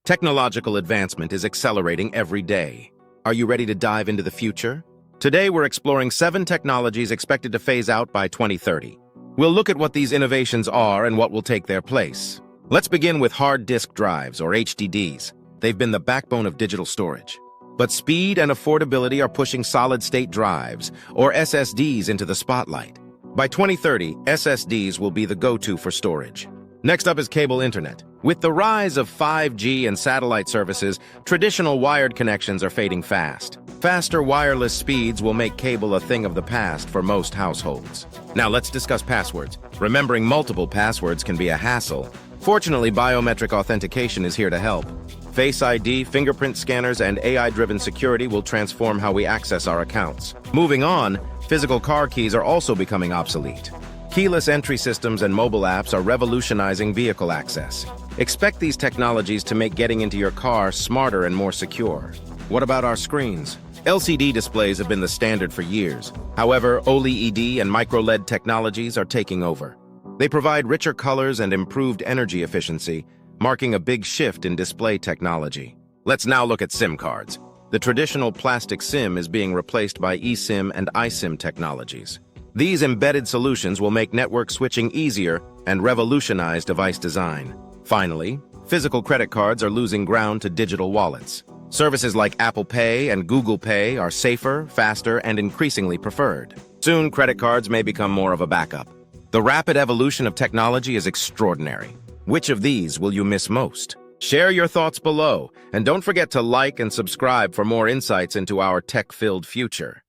Technological advancement is accelerating every day. Are you ready to dive into the future? Today, we're exploring 7 technologies expected to phase out by 2030. We'll look at what these innovations are and what will take their place. Let's begin with hard disk drives, or HDDs. They've been the backbone of digital storage. But speed and affordability are pushing solid-state drives, or SSDs, into the spotlight. By 2030, SSDs will be the go-to for storage. Next up is cable internet. With the rise of 5G and satellite services, traditional wired connections are fading fast. Faster wireless speeds will make cable a thing of the past for most households. Now let's discuss passwords. Remembering multiple passwords can be a hassle. Fortunately, biometric authentication is here to help. Face ID, fingerprint scanners, and AI-driven security will transform how we access our accounts. Moving on, physical car keys are also becoming obsolete. Keyless entry systems and mobile apps are revolutionizing vehicle access. Expect these technologies to make getting into your car smarter and more secure. What about our screens? LCD displays have been the standard for years. However, OLED and microLED technologies are taking over. They provide richer colors and improved energy efficiency, marking a big shift in display technology. Let's now look at SIM cards. The traditional plastic SIM is being replaced by eSIM and iSIM technologies. These embedded solutions will make network switching easier and revolutionize device design. Finally, physical credit cards are losing ground to digital wallets. Services like Apple Pay and Google Pay are safer, faster, and increasingly preferred. Soon, credit cards may become more of a backup. The rapid evolution of technology is extraordinary. Which of these will you miss most? Share your thoughts below, and don't forget to like and subscribe for more insights into our tech-filled future.